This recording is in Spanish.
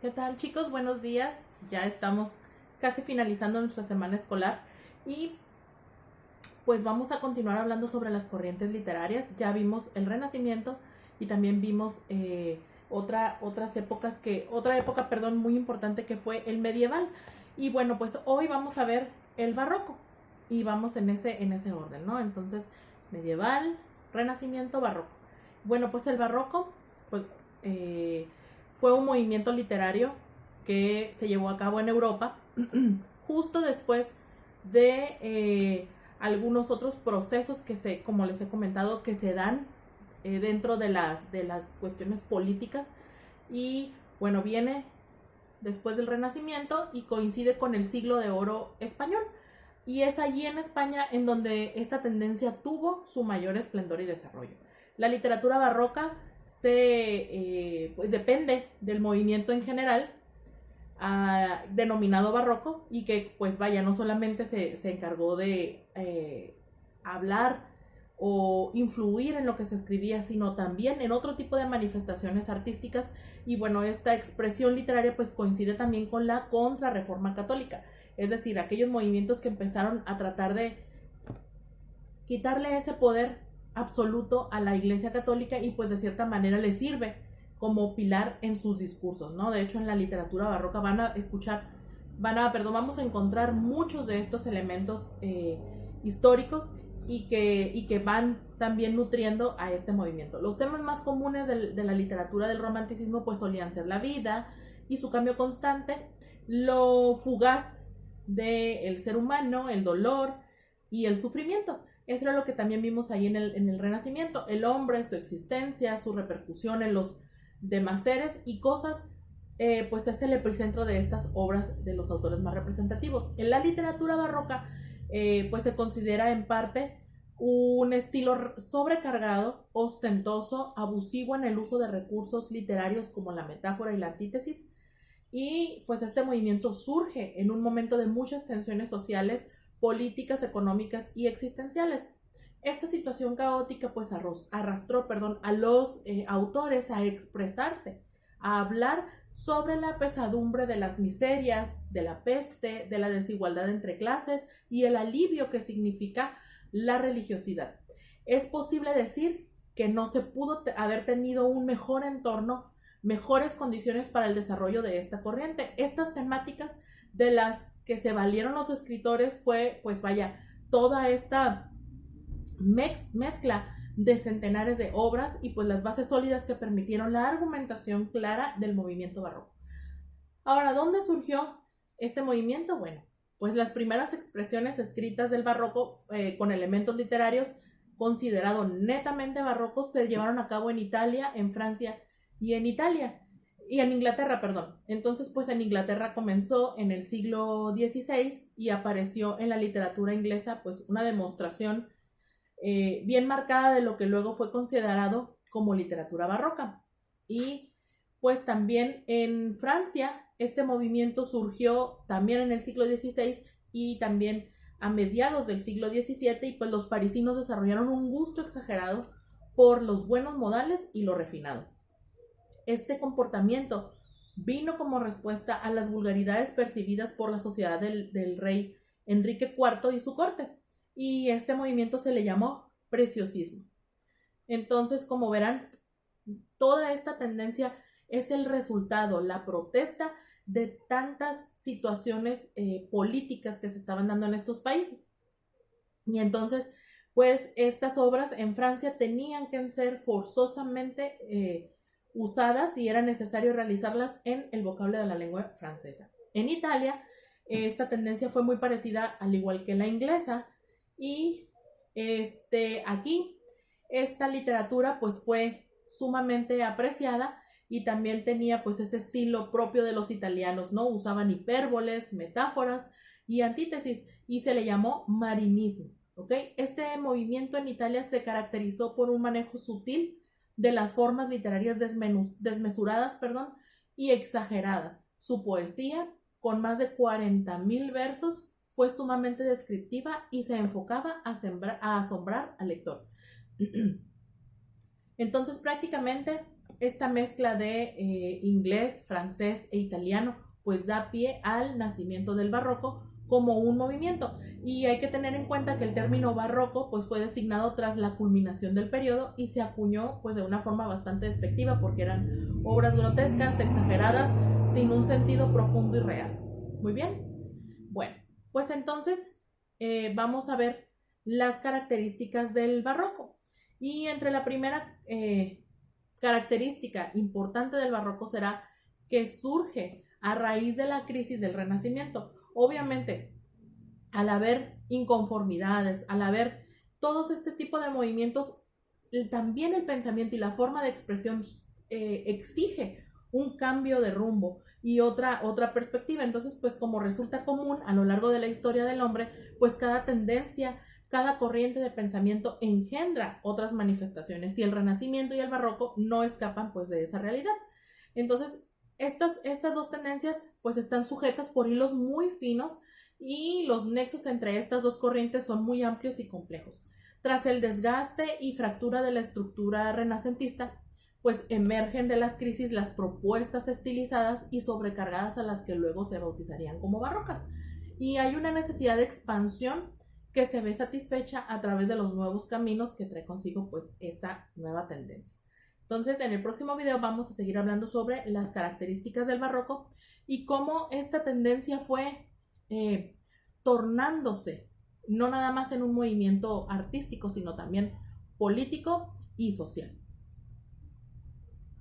¿Qué tal, chicos? Buenos días. Ya estamos casi finalizando nuestra semana escolar y pues vamos a continuar hablando sobre las corrientes literarias. Ya vimos el Renacimiento y también vimos otra época, perdón, muy importante, que fue el medieval. Y bueno, pues hoy vamos a ver el barroco y vamos en ese orden, ¿no? Entonces, medieval, Renacimiento, barroco. Bueno, pues el barroco, pues fue un movimiento literario que se llevó a cabo en Europa justo después de algunos otros procesos como les he comentado, que se dan dentro de las cuestiones políticas. Y bueno, viene después del Renacimiento y coincide con el siglo de oro español. Y es allí en España en donde esta tendencia tuvo su mayor esplendor y desarrollo. La literatura barroca pues depende del movimiento en general, denominado barroco, y que pues vaya, no solamente se encargó de hablar o influir en lo que se escribía, sino también en otro tipo de manifestaciones artísticas. Y bueno, esta expresión literaria pues coincide también con la Contrarreforma Católica, es decir, aquellos movimientos que empezaron a tratar de quitarle ese poder absoluto a la Iglesia Católica, y pues de cierta manera le sirve como pilar en sus discursos, ¿no? De hecho, en la literatura barroca vamos a encontrar muchos de estos elementos históricos y que van también nutriendo a este movimiento. Los temas más comunes de la literatura del romanticismo pues solían ser la vida y su cambio constante, lo fugaz del ser humano, el dolor y el sufrimiento. Eso era lo que también vimos ahí en el Renacimiento: el hombre, su existencia, su repercusión en los demás seres y cosas. Pues es el epicentro de estas obras de los autores más representativos. En la literatura barroca pues se considera en parte un estilo sobrecargado, ostentoso, abusivo en el uso de recursos literarios como la metáfora y la antítesis. Y pues este movimiento surge en un momento de muchas tensiones sociales, políticas, económicas y existenciales. Esta situación caótica pues arrastró a los autores a expresarse, a hablar sobre la pesadumbre de las miserias, de la peste, de la desigualdad entre clases y el alivio que significa la religiosidad. Es posible decir que no se pudo haber tenido un mejor entorno, mejores condiciones para el desarrollo de esta corriente. Estas temáticas de las que se valieron los escritores fue, pues vaya, toda esta mezcla de centenares de obras y pues las bases sólidas que permitieron la argumentación clara del movimiento barroco. Ahora, ¿dónde surgió este movimiento? Bueno, pues las primeras expresiones escritas del barroco con elementos literarios considerados netamente barrocos se llevaron a cabo en Italia, en Francia y en Inglaterra, perdón. Entonces, pues en Inglaterra comenzó en el siglo XVI y apareció en la literatura inglesa pues una demostración bien marcada de lo que luego fue considerado como literatura barroca. Y pues también en Francia este movimiento surgió también en el siglo XVI y también a mediados del siglo XVII, y pues los parisinos desarrollaron un gusto exagerado por los buenos modales y lo refinado. Este comportamiento vino como respuesta a las vulgaridades percibidas por la sociedad del rey Enrique IV y su corte, y este movimiento se le llamó preciosismo. Entonces, como verán, toda esta tendencia es el resultado, la protesta de tantas situaciones políticas que se estaban dando en estos países. Y entonces, pues estas obras en Francia tenían que ser forzosamente usadas y era necesario realizarlas en el vocablo de la lengua francesa. En Italia, esta tendencia fue muy parecida, al igual que la inglesa, y aquí esta literatura pues fue sumamente apreciada y también tenía pues ese estilo propio de los italianos, ¿no? Usaban hipérboles, metáforas y antítesis, y se le llamó marinismo, ¿ok? Este movimiento en Italia se caracterizó por un manejo sutil de las formas literarias desmesuradas, y exageradas. Su poesía, con más de 40,000 versos, fue sumamente descriptiva y se enfocaba a asombrar al lector. Entonces, prácticamente esta mezcla de inglés, francés e italiano pues da pie al nacimiento del barroco como un movimiento. Y hay que tener en cuenta que el término barroco pues fue designado tras la culminación del periodo y se acuñó pues de una forma bastante despectiva porque eran obras grotescas, exageradas, sin un sentido profundo y real. Muy bien. Bueno, pues entonces vamos a ver las características del barroco. Y entre la primera característica importante del barroco será que surge a raíz de la crisis del Renacimiento. Obviamente, al haber inconformidades, al haber todos este tipo de movimientos, también el pensamiento y la forma de expresión exige un cambio de rumbo y otra perspectiva. Entonces, pues como resulta común a lo largo de la historia del hombre, pues cada tendencia, cada corriente de pensamiento engendra otras manifestaciones y el Renacimiento y el Barroco no escapan pues de esa realidad. Entonces, estas dos tendencias pues están sujetas por hilos muy finos y los nexos entre estas dos corrientes son muy amplios y complejos. Tras el desgaste y fractura de la estructura renacentista, pues emergen de las crisis las propuestas estilizadas y sobrecargadas a las que luego se bautizarían como barrocas. Y hay una necesidad de expansión que se ve satisfecha a través de los nuevos caminos que trae consigo pues esta nueva tendencia. Entonces, en el próximo video vamos a seguir hablando sobre las características del barroco y cómo esta tendencia fue tornándose, no nada más en un movimiento artístico, sino también político y social.